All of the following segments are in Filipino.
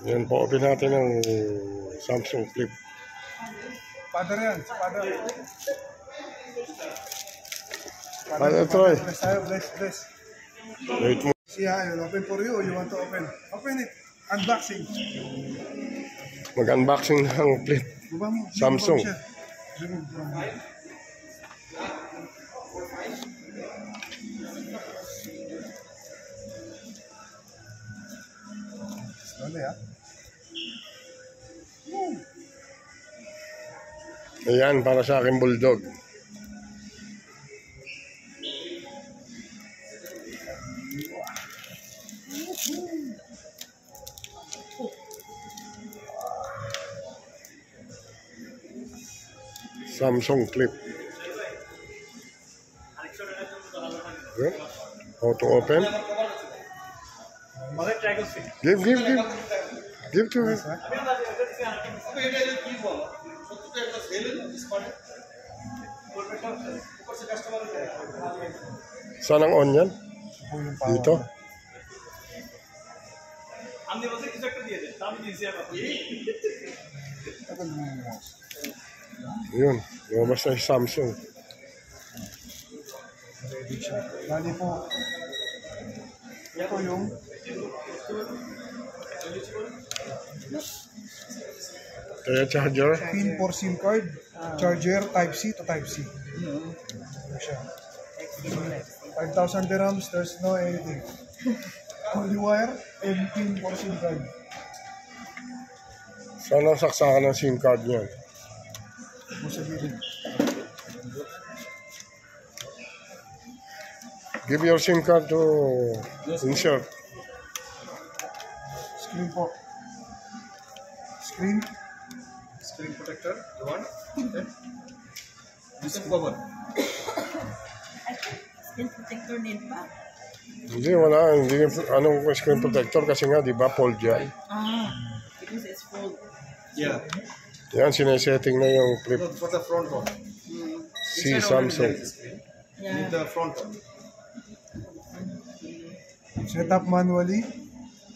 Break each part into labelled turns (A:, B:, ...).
A: Yan po, open natin ang Samsung Flip.
B: Father yan, father.
A: Father Troy.
B: Bless tayo, bless.
A: Wait mo.
B: Siya, I'll open for you. You want to open? Open it. Unboxing.
A: Mag-unboxing ng Flip. Samsung.
B: Slowly, ha?
A: Ayan, para sa akin bulldog. Samsung Flip. Yun. Auto open. Give to me. Saan ang on yan? Dito? Yun. Lumabas na yung Samsung.
B: Bali po. Ito yung
A: Kaya charger.
B: pin for SIM card. Charger type C to type C. Siya. 5,000 dirhams. There's no anything. Only wire and pin for SIM card.
A: Saan ang saksakan ng SIM card niyan?
B: Sa gilid.
A: Give your SIM card to insert.
B: Screen po. Screen.
C: Screen protector, you want? Okay. Listen cover.
D: Screen protector din pa?
A: Hindi, wala. Hindi, anong screen protector kasi nga, di ba, fold yan.
D: Because it's fold.
C: Yeah.
A: Yan, sinesetting na yung Flip
C: For the front one.
A: C Samsung.
D: Yeah.
C: With the front one.
B: Set up manually.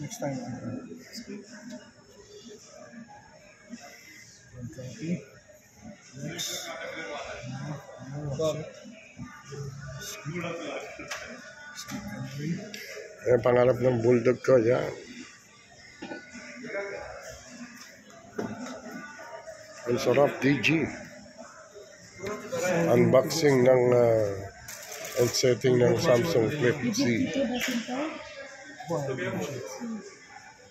B: Next time. Okay. Next.
A: Ayan, pangarap ng bulldog ko, yan. Ang sarap, DG. Unboxing ng and setting ng Samsung Flip C.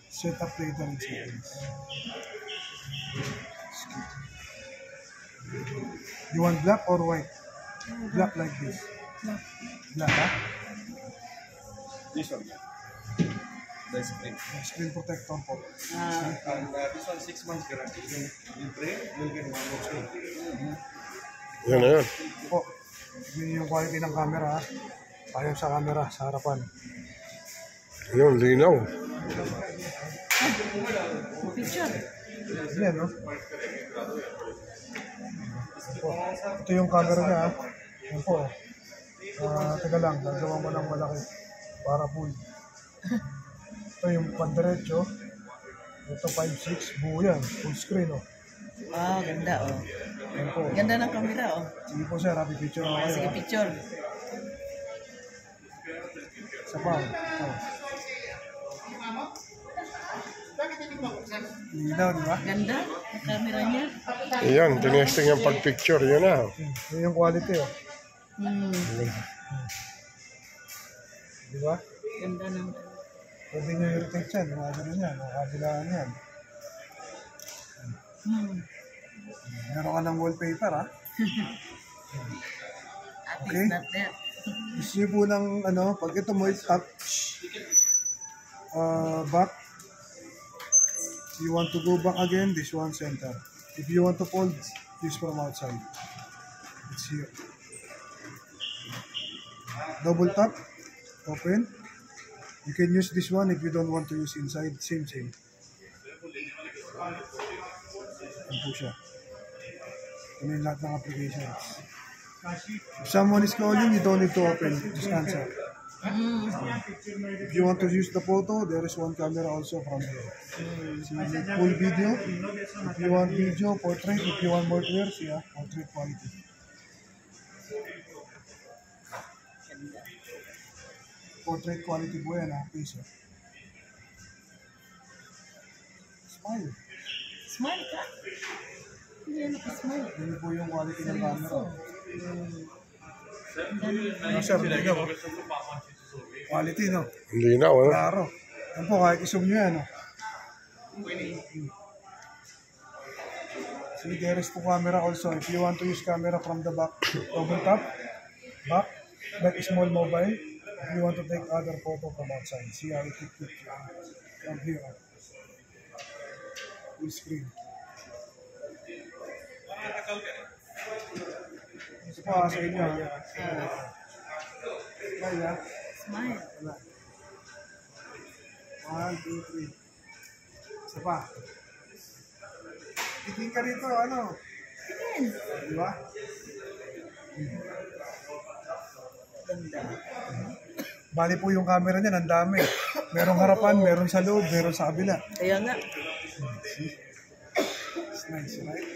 B: Set up later in settings. You want black or white? Black like this. Black, ha?
C: This one. The screen.
B: Screen protector po.
C: And this one 6 months guarantee. You break, you'll get one more screen.
A: Yan na yan.
B: Po. Yun yung quality ng camera, ha? Ayaw sa camera, sa harapan.
A: Yun, linaw.
D: Picture.
B: Yan, no? Po. Ito yung camera niya, ha? Yan po. Teka lang, gagawa mo ng malaki para full. Ito yung pandiretso. Ito 5.6, buo yan. Full screen, oh.
D: Wow, ganda oh.
B: Yan po.
D: Ganda ng camera oh.
B: Sige po sir, happy picture na kayo.
D: Sige, picture.
B: Isa pa. Oh. Linaw, di ba?
D: Ganda ang camera niya.
A: Yan, tinesting yung pag-picture. Yun na.
B: Yun yung quality, oh. Di ba?
D: Ganda ng...
B: Pwede nyo i-rotate yan. Mga ganun yan. Mga kabilaan yan. Meron ka ng wallpaper, ha? Okay.
D: It's not there.
B: Gusto nyo po ng, ano, pag ito mo i-tap, back. You want to go back again, this one center. If you want to fold, this from outside. It's here. Double tap, open. You can use this one if you don't want to use inside. Same. Yan po siya. Ano yung lahat ng applications. If someone is calling, you don't need to open. Just answer. If you want to use the photo, there is one camera also from there. So you need full video. If you want video, portrait. If you want multiplayer, yeah, portrait quality. Portrait quality po yan, piso. Smile.
D: Smile ka. Hindi na nakasmile.
B: Yun po yung quality ng camera.
D: Dami.
B: Sir, hindi po. Quality, no?
A: Hindi na, wala.
B: Klaro. Yan po, kahit isum nyo yan, no? So, there is po camera also. If you want to use camera from the back, over top, back, like small mobile. If you want to take other photo from outside, see how it looks from here. Full screen. Ito pa sa inyo. Smile, ha?
D: Smile.
B: 1, 2, 3. Isa pa. Titingin ka rito, ano? Di ba?
D: Ganda.
B: Bali po yung camera niya, ang dami. Merong harapan, meron sa loob, meron sa kabila.
D: Kaya nga.
B: It's nice, right?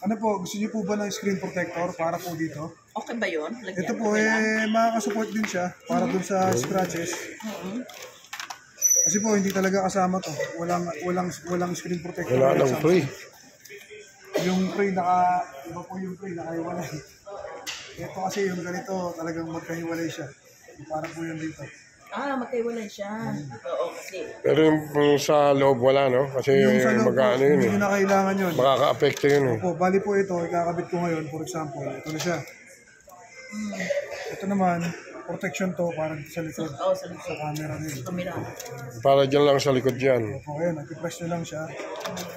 B: Ano po, gusto niyo po ba ng screen protector para po dito?
D: Okay ba yun? Lagyan.
B: Ito po, makakasupport din siya para dun sa scratches. Kasi po, hindi talaga kasama to. Walang screen protector.
A: Wala nang free.
B: Yung free, iba po yung free, nakaiwalay. Ito kasi yung ganito, talagang magkahiwalay siya. Para po yun dito.
D: Magkaiwalay siya. Oo, kasi.
A: Pero yung sa loob wala, no? Kasi
B: Yung sa loob po,
A: mag-ano yun
B: hindi
A: eh.
B: ko na kailangan yun.
A: Makaka-apekto yun eh.
B: Opo, bali po ito, ikakabit ko ngayon, for example, ito na siya. Ito naman, protection to para sa likod.
D: Oo, sa likod.
B: Sa camera din.
D: Kamera.
A: Para dyan lang sa likod yan.
B: Opo, ayan, nag-press nyo lang siya.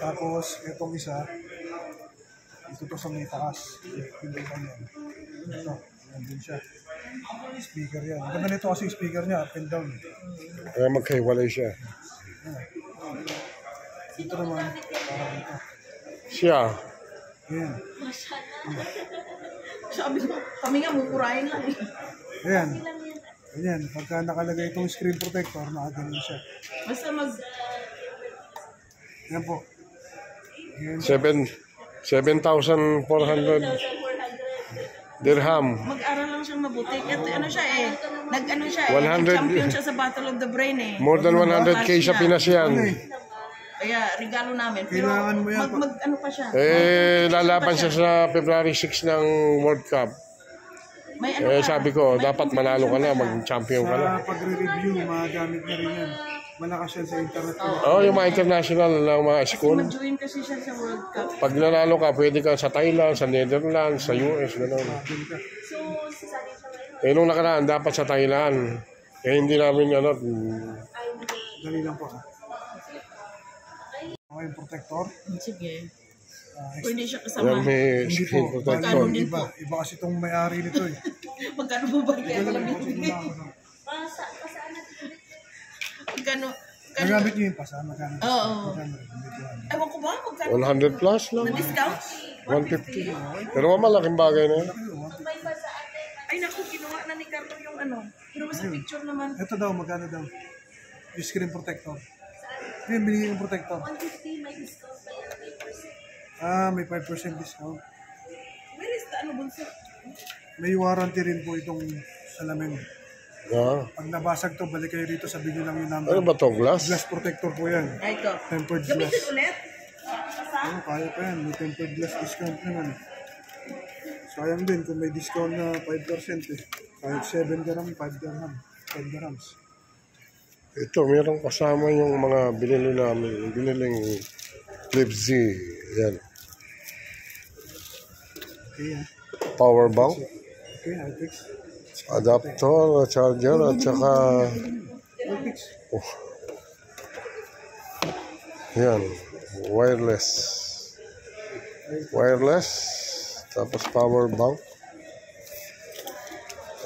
B: Tapos, itong isa, ito to sa may taas. Pindutan yan. Ito, yan din siya. Speaker yan. Ang ganda nito kasi yung speaker niya, up and down.
A: Kaya magkahiwalay siya.
B: Ito naman, parang ito.
A: Siya.
B: Ayan.
D: Sabi ko, kami nga mumurahin lang eh.
B: Ayan. Ayan, pagka nakalagay itong screen protector, nakagaling siya.
D: Basta
B: Ayan po. Ayan.
A: 7,400 dirham.
D: mag-aral lang siyang mabuti. At ano siya eh, nag-ano siya eh,
A: 100
D: nag-champion siya sa Battle of the Brain eh.
A: More than 100k sa Pinas yan.
D: Kaya regalo namin. Pero
B: Kailangan mo yan.
D: ano pa siya.
A: Lalaban siya sa February 6 ng World Cup.
D: May ano pa.
A: Sabi ko, dapat manalo ka na, mag-champion ka na.
B: Sa pagre-review, magamit na rin yan. Malakas yan sa internet.
A: Yung mga international na mga school.
D: Mag-join kasi siya sa World Cup.
A: Pag nanalo ka, pwede ka sa Thailand, sa Netherlands, sa US, gano'n. Nung nakaraan, dapat sa Thailand. Hindi namin,
B: Dali lang po. Okay, yung protector.
D: Sige.
B: Ah,
D: Pwede siya kasama.
A: yan may
B: Hindi
A: screen
B: po.
A: protector.
D: Magkano din
B: Iba. Iba kasi itong may-ari nito eh.
D: Magkano mo ba kaya
B: Ito
D: alam
B: lang po,
D: mo?
B: ito lang ako.
D: Magkano?
B: Nagamit niyo yung pasa, magkano?
D: Oo.
B: Magkano rin, medyo ano.
D: Ewan ko ba? Magkano?
A: 100 plus lang.
D: Na-discount?
A: 150. Pero malaking bagay na yun.
D: Ay naku, kinuha na ni Carlo yung ano. Pero sa picture naman.
B: Ito daw, magkano daw? Yung screen protector. Ito yung binigay yung protector.
E: 150 may discount pa yan,
B: May
E: may percent.
B: 5% discount.
D: Where is the ano bunso?
B: May warranty rin po itong salamin. Pag nabasag to, balik kayo rito, sabihin nyo lang yung number.
A: Ano ba to? Glass?
B: Glass protector po yan.
D: Ay, ito.
B: Tempered glass.
D: Gamitin ulit?
B: Kaya pa yan. May tempered glass discount naman. Sayang din kung may discount na 5% eh. Kahit 7 dirham, 5 dirham. 5 dirhams.
A: Ito, meron kasama yung mga binili namin. Biniling Flip Z. Yan.
B: Okay yan.
A: Power bank.
B: Okay, I'll fix.
A: Adapter, charger, at saka
B: I'll fix.
A: yan, wireless. Wireless, tapos power bank,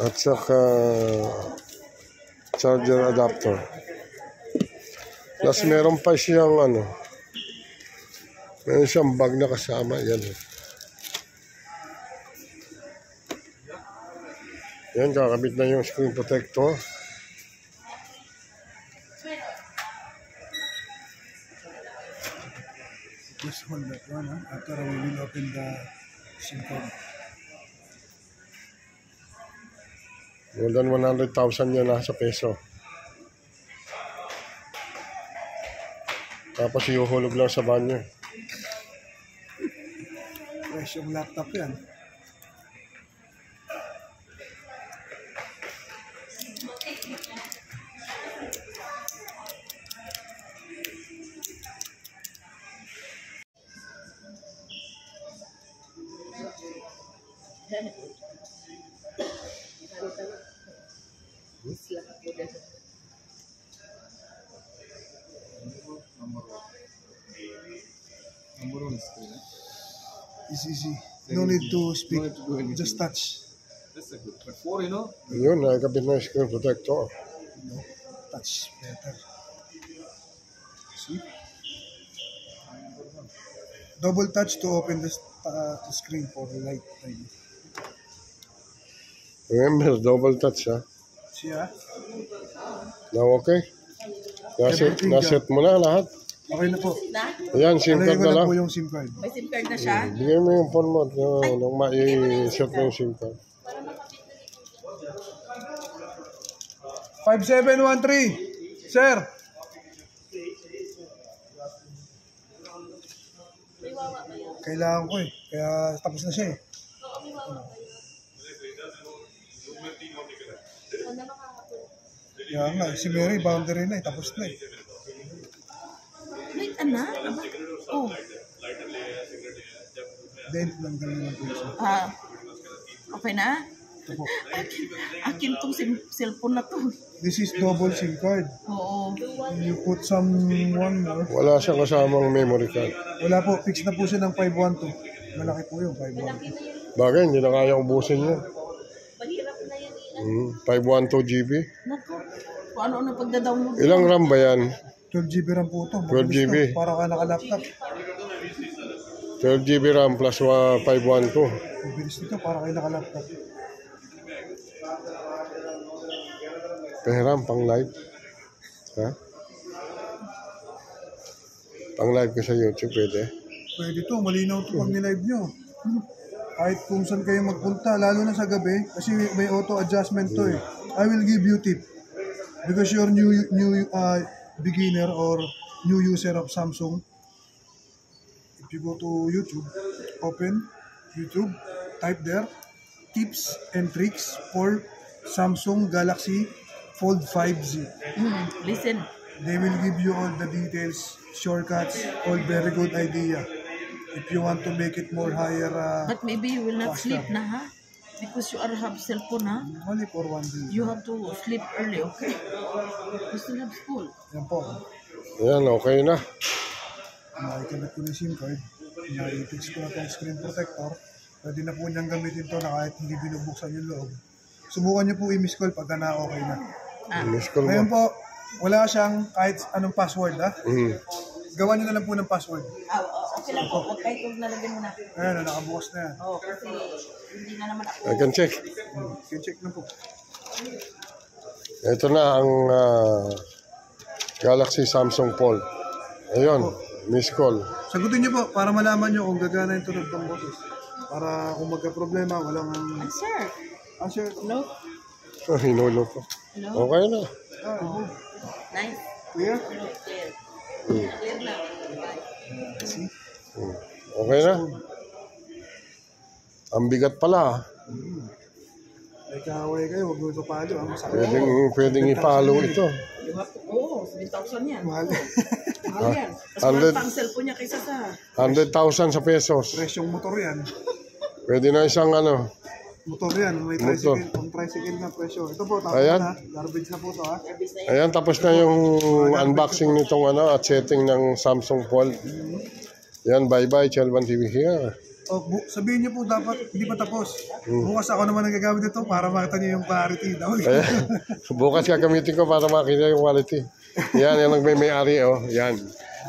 A: at saka charger adapter. Plus meron pa siyang meron siyang bag na kasama. Yan. Yan, kakabit na yung screen protector.
B: Just hold that one, after we will open the SIM card.
A: More than 100,000 yan sa peso. Tapos ihuhulog lang sa banyo.
B: Fresh yung laptop yan.
C: Number one screen.
B: It's easy. No need to speak.
C: No need to do anything.
B: Just touch.
C: That's a good. But 4, you know,
A: Yun, nakakabit na yung screen protector.
B: Touch better. See? Double touch to open the screen for the light.
A: Remember, double touch ha.
B: See
A: Now okay? Naset mo na lahat.
B: Okay na po.
A: Ayan, SIM
B: Alagay
A: card
B: ko
A: na
B: na
A: lang.
B: po yung SIM card.
D: May SIM card na siya.
A: Bigay mo yung phone mo nung ma-set mo yung SIM card.
B: 5713. Sir. Kailangan ko eh. Kaya tapos na siya eh. Kaya nga, si Mary, boundary na eh. Tapos na eh.
D: Wait, anak? Oh.
B: Dent lang ganun lang po siya.
D: Okay na?
B: Ito po.
D: Akin tong cellphone na to.
B: This is double SIM card.
D: Oo.
B: You put someone more.
A: Wala siyang kasamang memory card.
B: Wala po, fix na po siya ng 512. Malaki po yung 512.
A: Bagay, hindi na kaya ubusin yun.
E: Mahirap na yan.
A: 512 GB.
D: Naku. Kung ano-ano pagda-download.
A: Ilang RAM ba yan?
B: 12 GB RAM po ito.
A: 12 GB.
B: Para ka naka-laptop.
A: 12 GB RAM plus 512.
B: Ang bilis nito, para kayo naka-laptop.
A: Peram, pang live. Ha? Pang live ko sa YouTube, pwede.
B: Pwede to, malinaw to pag nilive nyo. Kahit kung saan kayo magpunta, lalo na sa gabi, kasi may auto-adjustment to eh. I will give you tip. Because you're new beginner or new user of Samsung, if you go to YouTube, open YouTube, type there, tips and tricks for Samsung Galaxy Fold 5Z.
D: Listen.
B: They will give you all the details, shortcuts, all very good idea. If you want to make it more higher,
D: But maybe you will not
B: faster.
D: sleep na, ha? Because you are have cellphone, ha?
B: Only for 1 day.
D: You have to sleep early, okay? You still have school.
B: Yan po.
A: Ayan, okay na.
B: Nakikabit ko na yung SIM card. Na-fix ko na itong screen protector. Pwede na po niyang gamitin to na kahit hindi binubuksan yung loob. Subukan niyo po i-miss call pagka na okay na.
A: Miss call
B: Ngayon
A: mo.
B: po, wala siyang kahit anong password ha. Gawa niyo na lang po ng password.
D: Okay lang po. Huwag kayo itong nalagyan mo na.
B: Ayan, nakabukas na yan.
D: Oo, kasi hindi na naman ako.
A: I can check.
B: I-check na po.
A: Ito na ang Galaxy Samsung Fold. Ayun, miss call.
B: Sagutin niyo po para malaman niyo kung gagana yung tunog ng boses. Para kung magka-problema, walang...
D: Sir.
B: Sir.
D: Hello?
A: Hinulo ko.
D: Hello?
A: Okay na.
D: Nice.
B: Clear?
D: Clear.
A: Hmm.
D: Clear na.
B: See?
A: Okay na. Ang bigat pala.
B: Ay kaaway kayo, huwag mo ito palo. Masakit.
A: Pwedeng i-follow ito.
D: You have to, oo, 7,000 yan.
B: Mahal.
D: Mahal yan. Mas
A: 100.
D: mahal pa ang cellphone niya kaysa sa...
A: 100,000 sa pesos.
B: Presyong motor yan.
A: Pwede na isang ano.
B: Motor yan. May
A: Motor.
B: tricycle. Ang tricycle na presyo. Ito po, tapos
A: Ayan.
B: na. Garbage na po ito ha.
A: Ayan, tapos na yung unboxing nitong ano at setting ng Samsung Fold. Yan, bye-bye, Chelvan TV here.
B: O, sabihin niyo po dapat hindi pa tapos. Bukas ako naman ang gagamit ito para makita niyo yung clarity.
A: Ayan. Bukas gagamitin ko para makita yung quality. Yan, yan ang may-ari, oh. Yan,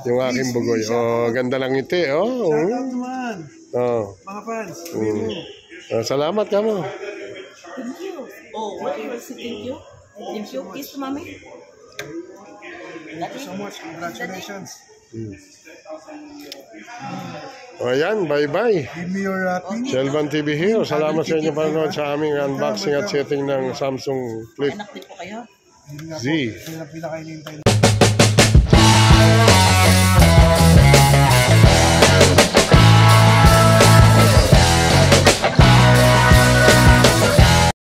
A: yung aking bugoy. Oh, ganda lang ngiti, oh.
B: Shout out naman.
A: Oh.
B: Mga fans. Sabihin mo.
A: Salamat ka mo.
D: Thank you.
E: Oh, what was it? Thank you. Thank you. Kiss to mommy.
B: Thank you so much. Congratulations.
A: O yan, bye-bye.
B: Give me your pin.
A: Shelvan TV here. Salamat sa inyo panonood sa aming unboxing at setting ng Samsung Flip
E: Anak din po kayo.
B: Yun nga
A: Z.
B: po. Yun ang pinaka-inintay.